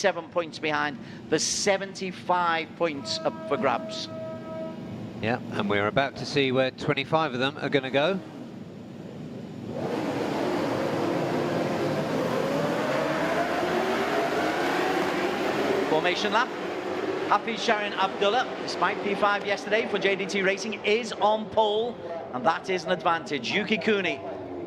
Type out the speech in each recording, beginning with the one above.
7 points behind. There's 75 points up for grabs. Yeah, and we're about to see where 25 of them are going to go. Formation lap. Hafizh Sharin Abdullah, despite P5 yesterday for JDT Racing, is on pole, and that is an advantage. Yuki Cooney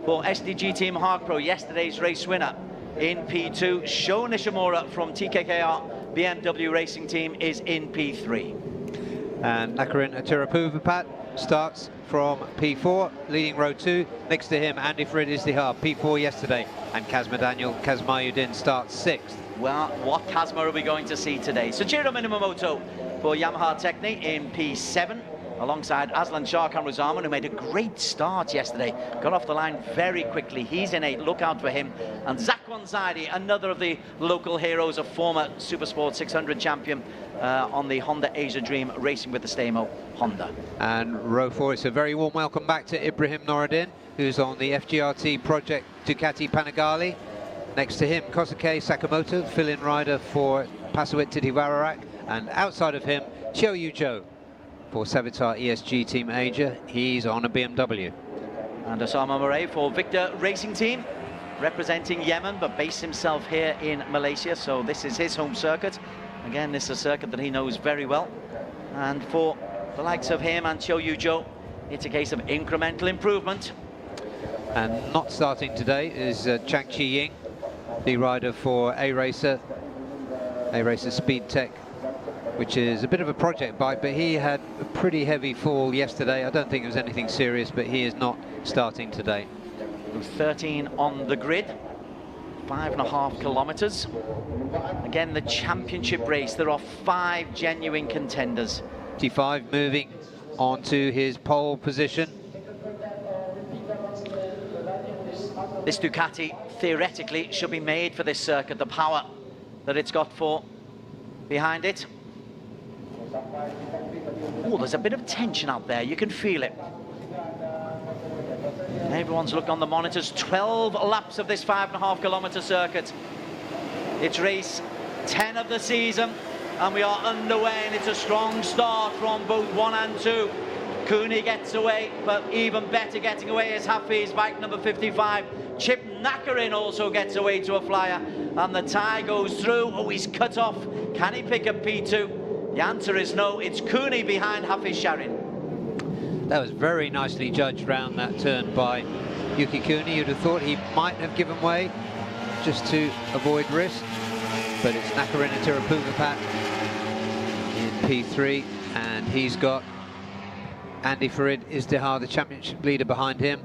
for SDG Team Hark Pro, yesterday's race winner in P2. Sho Nishimura from TKKR BMW Racing Team is in P3. And Nakarin Atirapuvapat starts from P4, leading row 2. Next to him, Andy Farid Izdihar, P4 yesterday. And Kazma Daniel Kazmayuddin starts 6th. Well, what Kazma are we going to see today? Soichiro Minamoto for Yamaha Techni in P7, alongside Aslan Shah Kamruzaman, who made a great start yesterday. Got off the line very quickly. He's in 8, look out for him. And Zakwan Zaidi, another of the local heroes, a former Supersport 600 champion on the Honda Asia Dream, racing with the Stamo Honda. And row 4, it's a very warm welcome back to Ibrahim Noureddin, who's on the FGRT Project Ducati Panigale. Next to him, Kosuke Sakamoto, fill-in rider for Pasawit Titiwararak. And outside of him, Chiou Zhou for Savitar ESG Team Asia. He's on a BMW. And Osama Murray for Victor Racing Team, representing Yemen, but based himself here in Malaysia. So this is his home circuit. Again, this is a circuit that he knows very well. And for the likes of him and Chiou Zhou, it's a case of incremental improvement. And not starting today is Chang Chi Ying, the rider for ARRC Speed Tech, which is a bit of a project bike, but he had a pretty heavy fall yesterday. I don't think it was anything serious, but he is not starting today. 13 on the grid, 5.5 kilometers. Again, the championship race, there are 5 genuine contenders. T5 moving on to his pole position. This Ducati theoretically should be made for this circuit, the power that it's got for behind it. Oh, there's a bit of tension out there, you can feel it. Everyone's looked on the monitors. 12 laps of this 5.5 kilometer circuit. It's race 10 of the season, and we are underway, and it's a strong start from both 1 and 2. Cooney gets away, but even better getting away is Hafizh, bike number 55. Chip Nakarin also gets away to a flyer, and the tie goes through. Oh, he's cut off. Can he pick up P2? The answer is no. It's Cooney behind Hafizh Sharin. That was very nicely judged round that turn by Yuki Cooney. You'd have thought he might have given way just to avoid risk, but it's Nakarin Atirapuvapat in P3, and he's got Andy Farid Izdihar, the championship leader, behind him.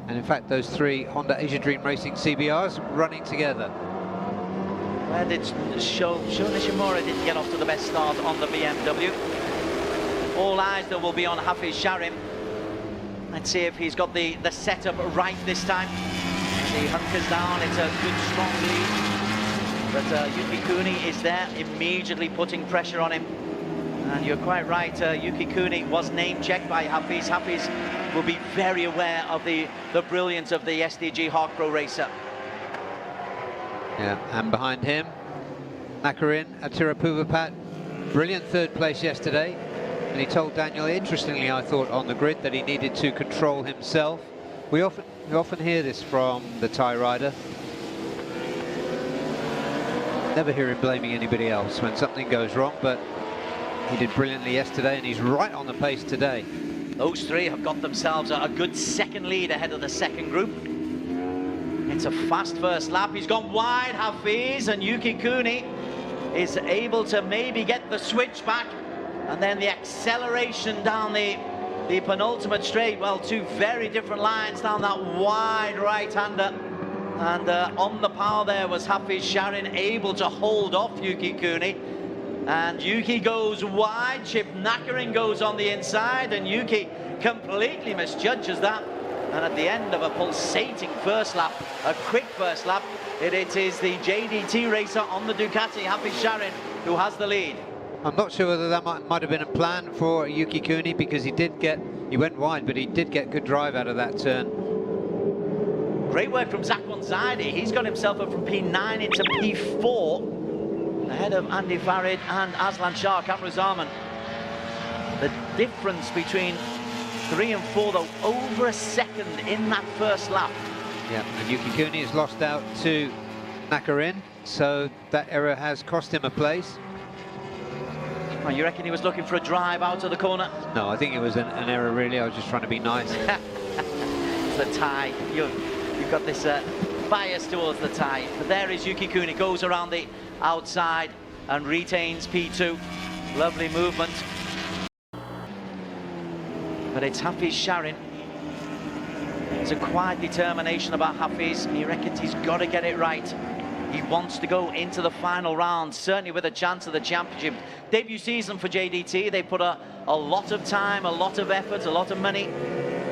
And in fact, those 3 Honda Asia Dream Racing CBRs running together. Where did Sho Nishimura didn't get off to the best start on the BMW. All eyes, though, will be on Hafizh Sharin. Let's see if he's got the setup right this time. He hunkers down, it's a good, strong lead. But Yuki Cooney is there, immediately putting pressure on him. And you're quite right, Yuki Cooney was name-checked by Hafizh. Hafizh will be very aware of the brilliance of the SDG Hark Pro racer. Yeah, and behind him, Nakarin Atirapuvapat, brilliant 3rd place yesterday. And he told Daniel, interestingly, I thought, on the grid, that he needed to control himself. We often hear this from the Thai rider. Never hear him blaming anybody else when something goes wrong, but he did brilliantly yesterday, and he's right on the pace today. Those 3 have got themselves a good second lead ahead of the second group. It's a fast first lap. He's gone wide, Hafizh, and Yuki Cooney is able to maybe get the switch back. And then the acceleration down the penultimate straight. Well, 2 very different lines down that wide right-hander. And on the power there was Hafizh Sharin, able to hold off Yuki Cooney. And Yuki goes wide, Chip Nakarin goes on the inside, and Yuki completely misjudges that. And at the end of a pulsating first lap, a quick first lap, it is the JDT racer on the Ducati, Hafizh Sharin, who has the lead. I'm not sure whether that might have been a plan for Yuki Cooney, because he went wide, but he did get good drive out of that turn. Great work from Zakwan Zaidi. He's got himself up from P9 into P4. ahead of Andy Farid and Aslan Shah, Kamruzaman. The difference between 3 and 4, though, over a second in that first lap. Yeah, and Yuki Cooney has lost out to Nakarin, so that error has cost him a place. Oh, you reckon he was looking for a drive out of the corner? No, I think it was an error, really. I was just trying to be nice. It's the tie. You've got this bias towards the tie. But there is Yuki Cooney, goes around the outside and retains P2. Lovely movement. But it's Hafizh Sharin. There's a quiet determination about Hafizh. He reckons he's got to get it right. He wants to go into the final round, certainly with a chance of the championship. Debut season for JDT. They put a lot of time, a lot of effort, a lot of money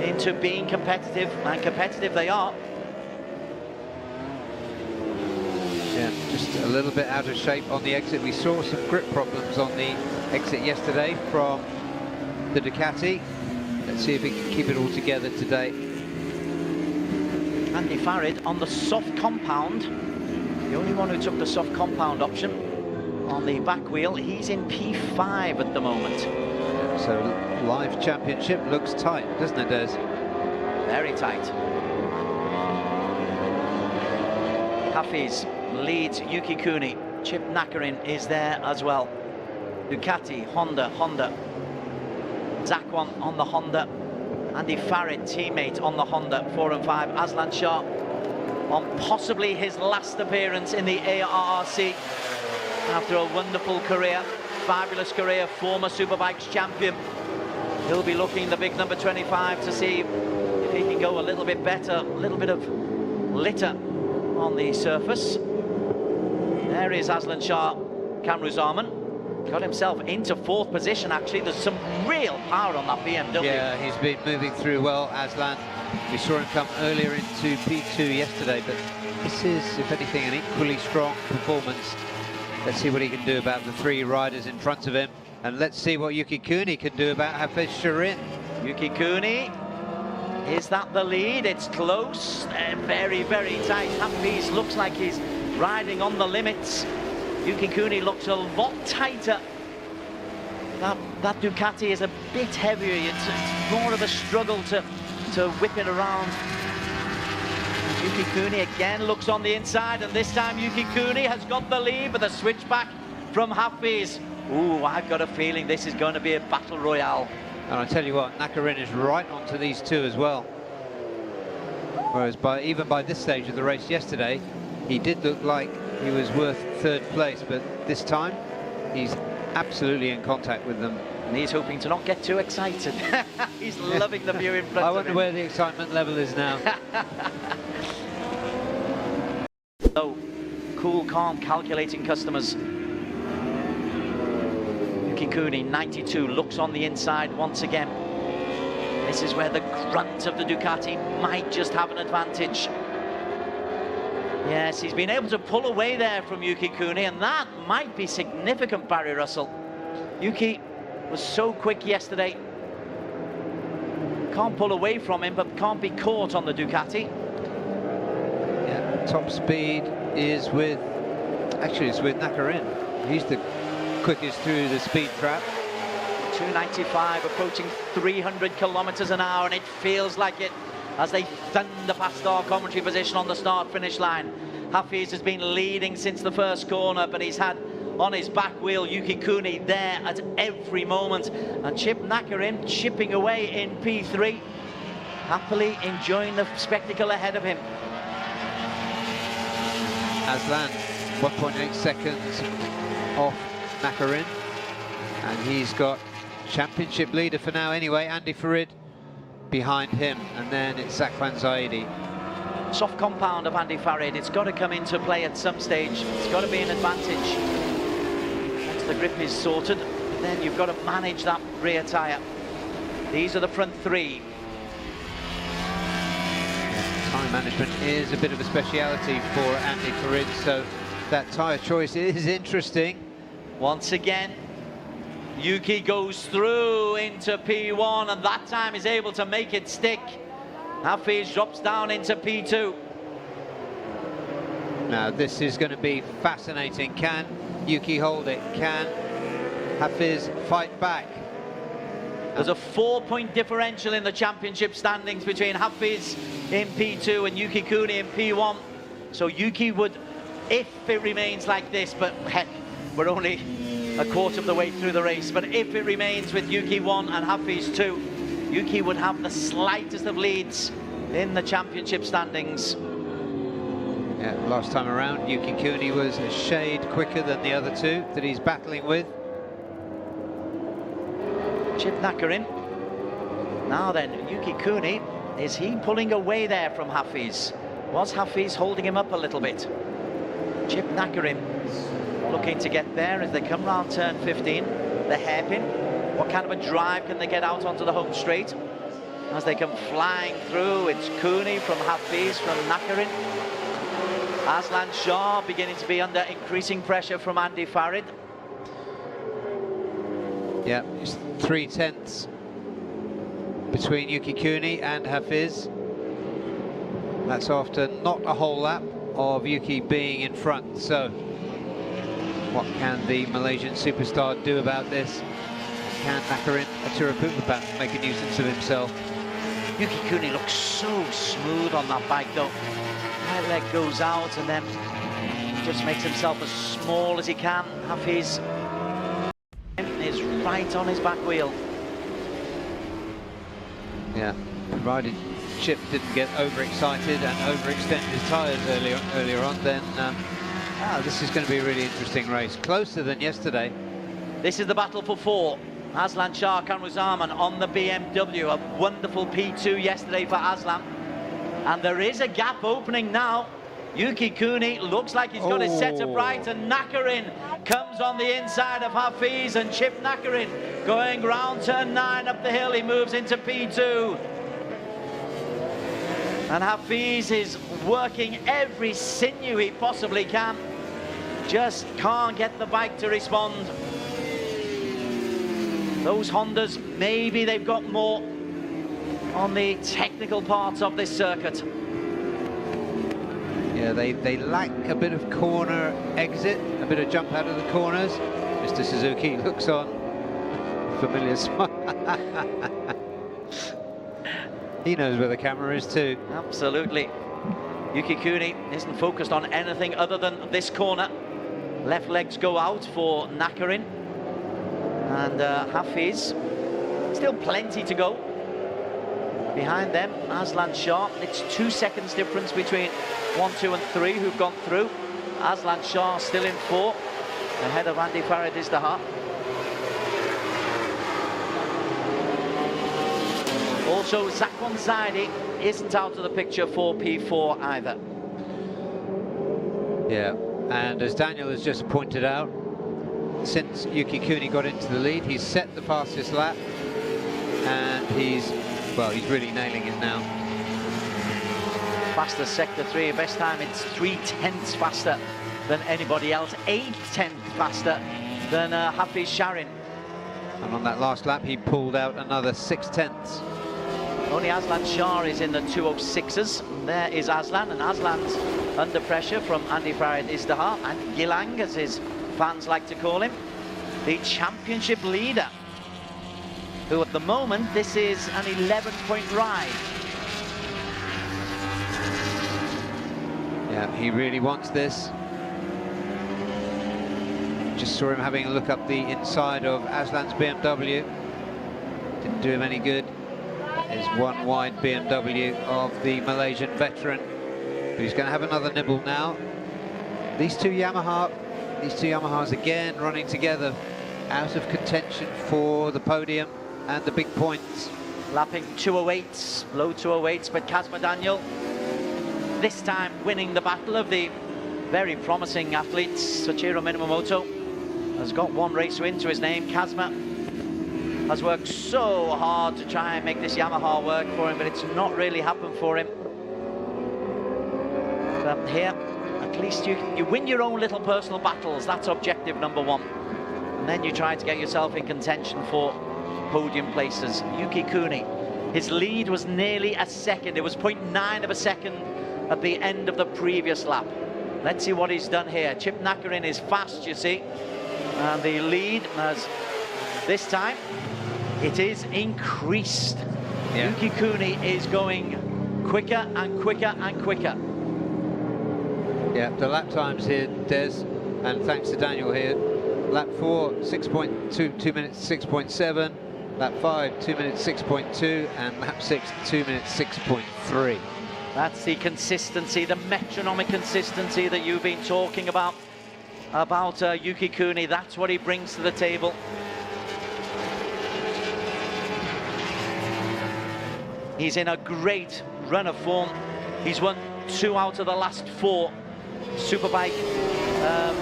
into being competitive, and competitive they are. Yeah, just a little bit out of shape on the exit. We saw some grip problems on the exit yesterday from the Ducati. Let's see if he can keep it all together today. Andy Farid on the soft compound. The only one who took the soft compound option on the back wheel. He's in P5 at the moment. Yeah, so live championship looks tight, doesn't it, Des? Very tight. Hafizh leads Yuki Cooney. Chip Nakarin is there as well. Ducati, Honda. Zakwan on the Honda. Andy Farid, teammate on the Honda, 4 and 5. Aslan Shah on possibly his last appearance in the ARRC after a wonderful career, fabulous career, former Superbikes champion. He'll be looking the big number 25 to see if he can go a little bit better, a little bit of litter on the surface. There is Aslan Shah, Kamruzaman. Got himself into 4th position, actually. There's some real power on that BMW. Yeah, he's been moving through well, Aslan. We saw him come earlier into P2 yesterday, but this is, if anything, an equally strong performance. Let's see what he can do about the 3 riders in front of him, and let's see what Yuki Cooney can do about Hafizh Sharin. Yuki Cooney, is that the lead? It's close, very, very tight. Hafizh looks like he's riding on the limits. Yuki Cooney looks a lot tighter. That Ducati is a bit heavier. It's more of a struggle to whip it around. Yuki Cooney again looks on the inside, and this time Yuki Cooney has got the lead with a switchback from Hafizh. Ooh, I've got a feeling this is going to be a battle royale. And I tell you what, Nakarin is right onto these two as well. Whereas even by this stage of the race yesterday, he did look like he was worth 3rd place, but this time he's absolutely in contact with them. And he's hoping to not get too excited. He's loving the view in front of him. I wonder where the excitement level is now. So, cool, calm, calculating customers. Yuki Cooney, 92, looks on the inside once again. This is where the grunt of the Ducati might just have an advantage. Yes, he's been able to pull away there from Yuki Cooney, and that might be significant, Barry Russell. Yuki was so quick yesterday. Can't pull away from him, but can't be caught on the Ducati. Yeah, top speed is with, actually it's with Nakarin. He's the quickest through the speed trap. 295, approaching 300 kilometers an hour, and it feels like it as they thunder past our commentary position on the start-finish line. Hafizh has been leading since the first corner, but he's had on his back wheel Yuki Cooney there at every moment, and Chip Nakarin chipping away in P3, happily enjoying the spectacle ahead of him. Aslan, 1.8 seconds off Nakarin, and he's got championship leader for now anyway, Andy Farid behind him, and then it's Zakwan Zaidi. Soft compound of Andy Farid, it's got to come into play at some stage. It's got to be an advantage. Once the grip is sorted, then you've got to manage that rear tyre. These are the front 3. Tyre management is a bit of a speciality for Andy Farid, so that tyre choice is interesting. Once again, Yuki goes through into P1, and that time is able to make it stick. Hafizh drops down into P2. Now this is going to be fascinating. Can Yuki hold it? Can Hafizh fight back? There's a 4-point differential in the championship standings between Hafizh in P2 and Yuki Kuni in P1. So Yuki would, if it remains like this, but heck, we're only a quarter of the way through the race, but if it remains with Yuki 1 and Hafizh 2, Yuki would have the slightest of leads in the championship standings. Yeah, last time around, Yuki Kuni was a shade quicker than the other two that he's battling with. Chip Nakarin. Now then, Yuki Kuni, is he pulling away there from Hafizh? Was Hafizh holding him up a little bit? Chip Nakarin looking to get there as they come round turn 15, the hairpin. What kind of a drive can they get out onto the home straight? As they come flying through, it's Kuni from Hafizh, from Nakarin. Aslan Shah beginning to be under increasing pressure from Andy Farid. Yeah, it's 3/10 between Yuki Kuni and Hafizh. That's after not a whole lap of Yuki being in front. So, what can the Malaysian superstar do about this? Can Nakarin Atirapupapat make a nuisance of himself? Yuki Kuni looks so smooth on that bike though. Right leg goes out and then just makes himself as small as he can. Hafizh is right on his back wheel. Yeah, provided Chip didn't get overexcited and overextend his tyres earlier on, then this is going to be a really interesting race. Closer than yesterday. This is the battle for 4. Aslan Shah Kanruzaman on the BMW. A wonderful P2 yesterday for Aslan. And there is a gap opening now. Yuki Kuni looks like he's got his set up right, and Nakarin comes on the inside of Hafizh, and Chip Nakarin going round turn 9 up the hill. He moves into P2. And Hafizh is working every sinew he possibly can. Just can't get the bike to respond. Those Hondas, maybe they've got more on the technical parts of this circuit. Yeah, they lack a bit of corner exit, a bit of jump out of the corners. Mr. Suzuki looks on, familiar smile. He knows where the camera is too. Absolutely. Yuki Kuni isn't focused on anything other than this corner. Left legs go out for Nakarin. And Hafizh, still plenty to go. Behind them, Aslan Shah. It's 2 seconds difference between 1, 2 and 3 who've gone through. Aslan Shah still in 4, ahead of Andy Farid Izdaha. Also, Zakwan Zaidi isn't out of the picture for P4 either. Yeah, and as Daniel has just pointed out, since Yuki Kuni got into the lead, he's set the fastest lap, and he's really nailing it now. Fastest sector 3, best time, it's 3/10 faster than anybody else, 8/10 faster than Hafizh Sharin. And on that last lap, he pulled out another 6/10. Only Aslan Shah is in the 206s. There is Aslan, and Aslan's under pressure from Andy Farid Izdaha, and Gilang, as his fans like to call him, the championship leader, who at the moment, this is an 11-point ride. Yeah, he really wants this. Just saw him having a look up the inside of Aslan's BMW. Didn't do him any good. There's one wide BMW of the Malaysian veteran. But he's going to have another nibble now. These two Yamahas again running together, out of contention for the podium and the big points. Lapping 208s, low 208s, but Kazma Daniel this time winning the battle of the very promising athletes. Soichiro Minamoto has got one race win to his name. Kazma has worked so hard to try and make this Yamaha work for him, but it's not really happened for him. But here, at least you win your own little personal battles. That's objective number 1. And then you try to get yourself in contention for podium places. Yuki Kuni, his lead was nearly a second. It was 0.9 of a second at the end of the previous lap. Let's see what he's done here. Chip Nakarin is fast, you see. And the lead has, this time, it is increased. Yeah. Yuki Kuni is going quicker and quicker and quicker. Yeah, the lap times here, Des, and thanks to Daniel here. Lap 4, 6.2, 2 minutes 6.7. Lap 5, 2 minutes 6.2, and lap 6, 2 minutes 6.3. That's the consistency, the metronomic consistency that you've been talking about Yuki Kuni. That's what he brings to the table. He's in a great run of form. He's won 2 out of the last 4 Superbike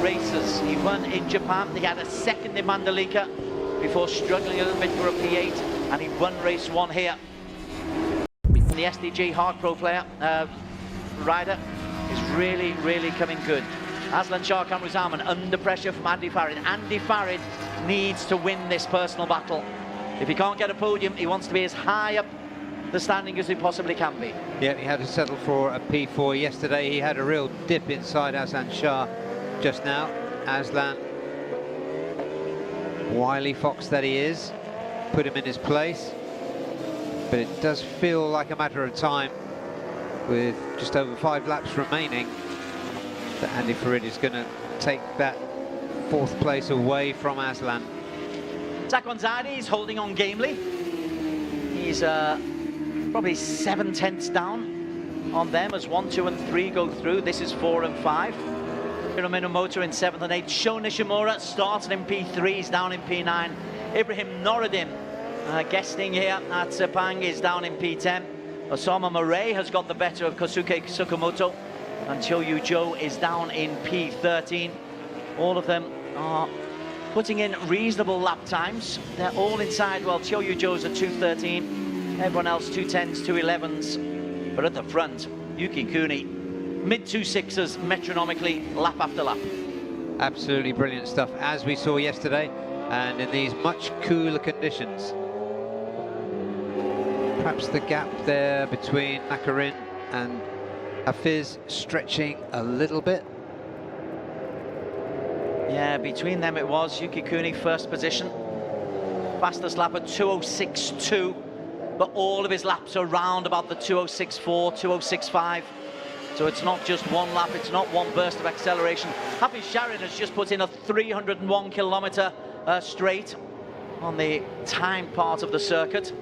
races. He won in Japan. He had a second in Mandalika before struggling a little bit for a P8, and he won race 1 here. The SDG Hard Pro player, rider, is really, really coming good. Aslan Shah Kamruzaman under pressure from Andy Farid. Andy Farid needs to win this personal battle. If he can't get a podium, he wants to be as high up the standing as he possibly can be. Yeah, he had to settle for a P4 yesterday. He had a real dip inside Aslan Shah just now. Aslan, wily fox that he is, put him in his place. But it does feel like a matter of time, with just over 5 laps remaining, that Andy Farid is going to take that 4th place away from Aslan. Zakwan Zaidi is holding on gamely. He's probably 7 tenths down on them as 1, 2 and 3 go through. This is 4 and 5. Minamoto in 7th and 8th. Sho Nishimura started in P3, he's down in P9. Ibrahim Noradin guesting here at Sepang is down in P10. Osama Murray has got the better of Kosuke Tsukamoto, and Choyu Joe is down in P13. All of them are putting in reasonable lap times. They're all inside. Well, Choyu Joe's at 2:13, everyone else 2:10s, 2:11s. But at the front, Yuki Kuni, mid-2.6s metronomically, lap after lap. Absolutely brilliant stuff, as we saw yesterday, and in these much cooler conditions. Perhaps the gap there between Nakarin and Hafizh stretching a little bit. Yeah, between them it was. Yuki Kuni first position, fastest lap at 2:06.2, but all of his laps are around about the 2:06.4, 2:06.5. So it's not just one lap, it's not one burst of acceleration. Hafizh Sharin has just put in a 301 kilometre straight on the time part of the circuit.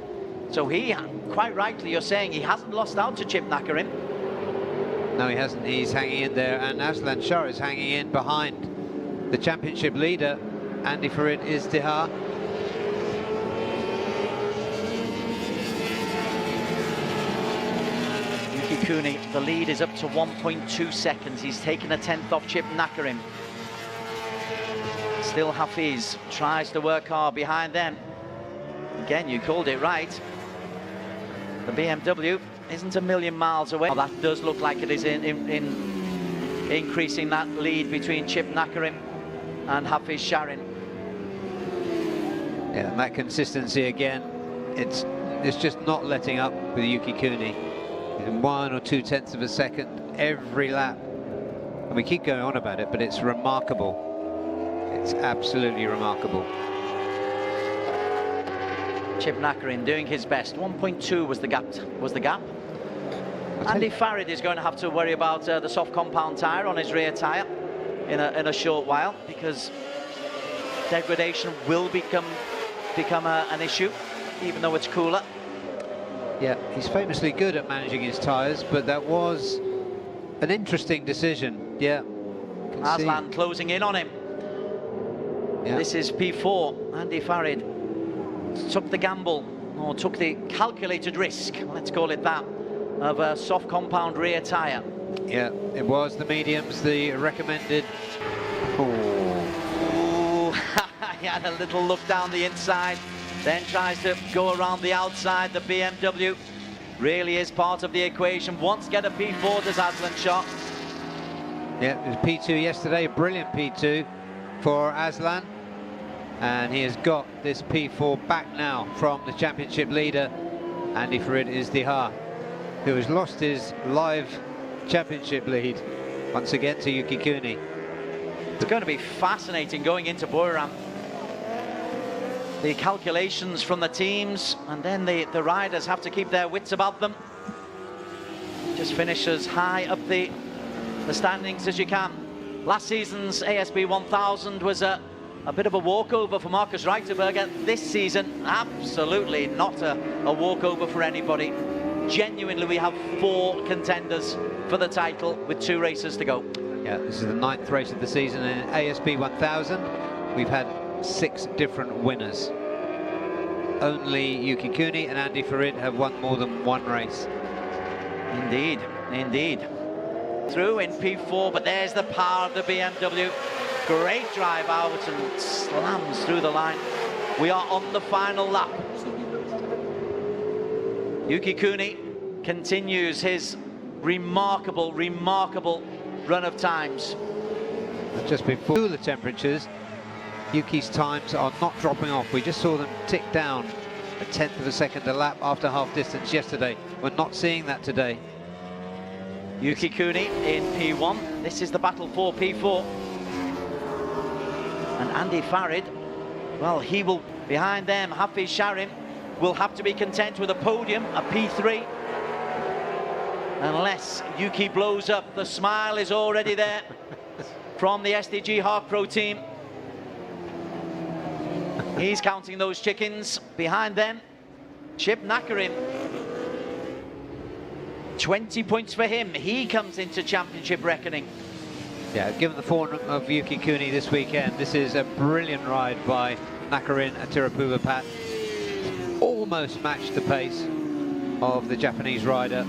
So he, quite rightly, you're saying he hasn't lost out to Chip Nakarin. No, he hasn't. He's hanging in there, and Aslan Shah is hanging in behind the championship leader, Andy Farid Izdihar. Yuki Kuni, the lead is up to 1.2 seconds. He's taken a 10th off Chip Nakarin. Still Hafizh tries to work hard behind them. Again, you called it right. The BMW isn't a million miles away. Well, that does look like it is in increasing that lead between Chip Nakarin and Hafizh Sharin. Yeah, and that consistency again, it's just not letting up with Yuki Kuni. In 1 or 2 tenths of a second every lap. And we keep going on about it, but it's remarkable. It's absolutely remarkable. Chip Nakarin doing his best. 1.2 was the gap. Andy Farid is going to have to worry about the soft compound tyre on his rear tyre in a short while, because degradation will become an issue, even though it's cooler. Yeah, he's famously good at managing his tyres, but that was an interesting decision. Yeah. Aslan closing in on him. Yeah. This is P4. Andy Farid took the gamble, or took the calculated risk, let's call it that, of a soft compound rear tyre. Yeah, it was the mediums, the recommended. Ooh, he had a little look down the inside, then tries to go around the outside. The BMW really is part of the equation. Wants to get a P4, does Aslan Shah. Yeah, it was P2 yesterday, a brilliant P2 for Aslan. And he has got this P4 back now from the championship leader, Andy Farid Izdihar, who has lost his live championship lead once again to Yuki Cooney. It's going to be fascinating going into Buriram. The calculations from the teams, and then the riders have to keep their wits about them. Just finish as high up the standings as you can. Last season's ASB 1000 was a bit of a walkover for Marcus Reiterberger. This season, absolutely not a walkover for anybody. Genuinely, we have 4 contenders for the title with 2 races to go. Yeah, this is the 9th race of the season, and in ASB 1000, we've had 6 different winners. Only Yuki Cooney and Andy Farid have won more than 1 race. Indeed, indeed. Through in P4, but there's the power of the BMW. Great drive out and slams through the line. We are on the final lap. Yuki Cooney continues his remarkable run of times. Just before cooler temperatures, Yuki's times are not dropping off. We just saw them tick down a 1/10 of a second a lap after half distance yesterday. We're not seeing that today. Yuki Cooney in P1. This is the battle for P4. And Andy Farid, well, he will, behind them, Hafizh Sharim will have to be content with a podium, a P3. Unless Yuki blows up, the smile is already there from the SDG ARRC Pro team. He's counting those chickens. Behind them, Chip Nakarim. 20 points for him. He comes into championship reckoning. Yeah, given the form of Yuki Cooney this weekend, this is a brilliant ride by Nakarin and Tirapuvapat. Almost matched the pace of the Japanese rider.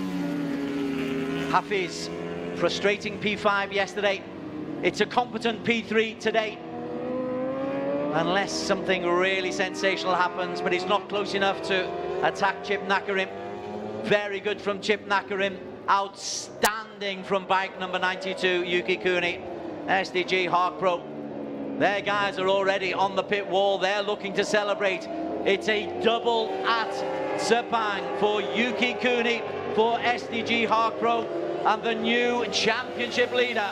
Hafizh, frustrating P5 yesterday. It's a competent P3 today. Unless something really sensational happens, but he's not close enough to attack Chip Nakarim. Very good from Chip Nakarim. Outstanding from bike number 92, Yuki Cooney, SDG ARRC Pro. Their guys are already on the pit wall. They're looking to celebrate. It's a double at Sepang for Yuki Cooney, for SDG ARRC Pro, and the new championship leader.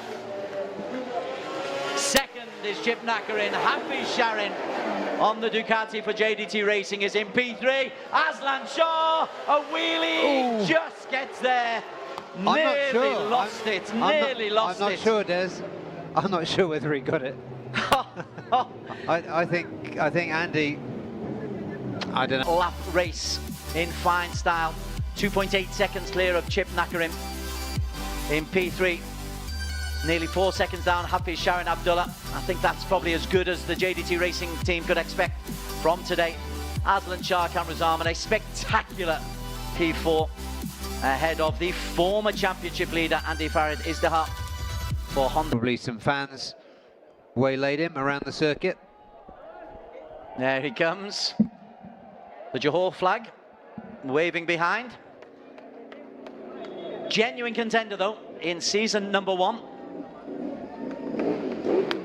Second is Chip Nakarin. Hafizh Sharin on the Ducati for JDT Racing is in P3. Aslan Shah, a wheelie, just gets there. Nearly lost it. I'm not sure, Des. I'm not sure whether he got it. I think Andy, I don't know. Lap race in fine style. 2.8 seconds clear of Chip Nakarim in P3. Nearly 4 seconds down, Hafizh Sharin Abdullah. I think that's probably as good as the JDT Racing team could expect from today. Aslan Shah Kamrazam, a spectacular P4 ahead of the former championship leader Andy Farid Izdiha for Honda. Probably some fans waylaid him around the circuit. There he comes. The Johor flag waving behind. Genuine contender though in season number 1.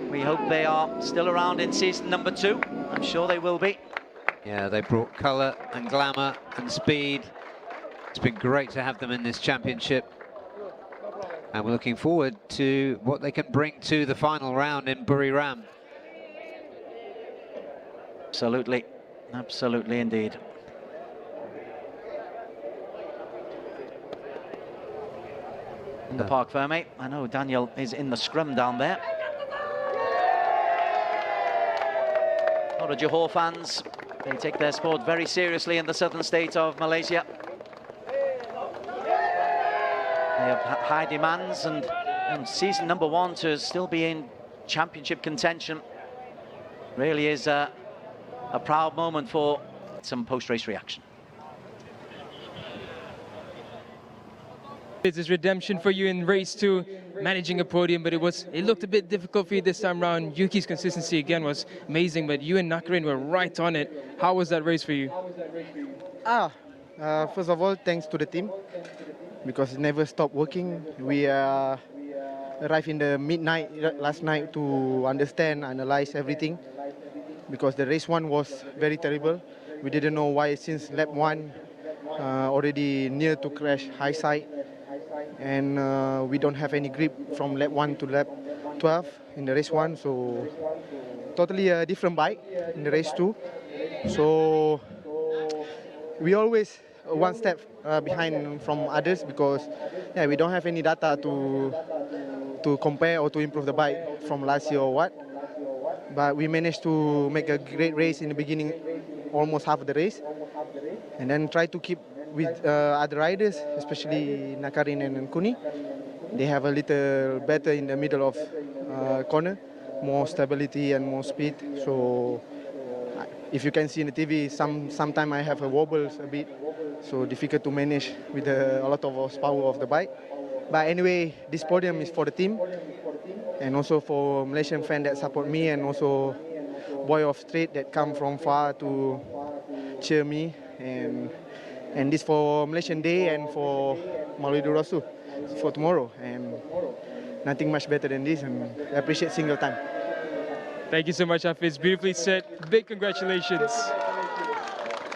We hope they are still around in season number 2. I'm sure they will be. Yeah, they brought colour and glamour and speed. It's been great to have them in this championship. And we're looking forward to what they can bring to the final round in Buriram. Absolutely. Absolutely indeed. In the Park Ferme. I know Daniel is in the scrum down there. A lot of Johor fans, they take their sport very seriously in the southern state of Malaysia. They have high demands, and season number 1 to still be in championship contention really is a proud moment for some post-race reaction. It's this redemption for you in race 2, managing a podium, but it looked a bit difficult for you this time around. Yuki's consistency again was amazing, but you and Nakarin were right on it. How was that race for you? First of all, thanks to the team, because it never stopped working. We arrived in the midnight last night to understand, analyze everything, because the race 1 was very terrible. We didn't know why since lap 1 already near to crash high side. and we don't have any grip from lap 1 to lap 12 in the race 1, so totally a different bike in the race 2. So we always one step behind from others because we don't have any data to compare or to improve the bike from last year or what. But we managed to make a great race in the beginning, almost half of the race, and then try to keep with other riders, especially Nakarin and Kuni. They have a little better in the middle of corner, more stability and more speed. So if you can see in the TV, sometimes I have a wobbles a bit, so difficult to manage with a lot of horsepower of the bike. But anyway, this podium is for the team and also for Malaysian fans that support me, and also boy of street that come from far to cheer me, and this for Malaysian Day and for Maulidul Rasul for tomorrow, and nothing much better than this, and I appreciate single time. Thank you so much, Hafizh. Beautifully said. Big congratulations.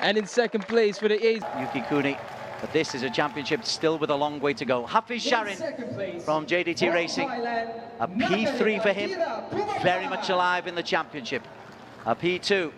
And in second place for the A's, Yuki Kuni. But this is a championship still with a long way to go. Hafizh Sharin from JDT Racing. A P3 for him. Very much alive in the championship. A P2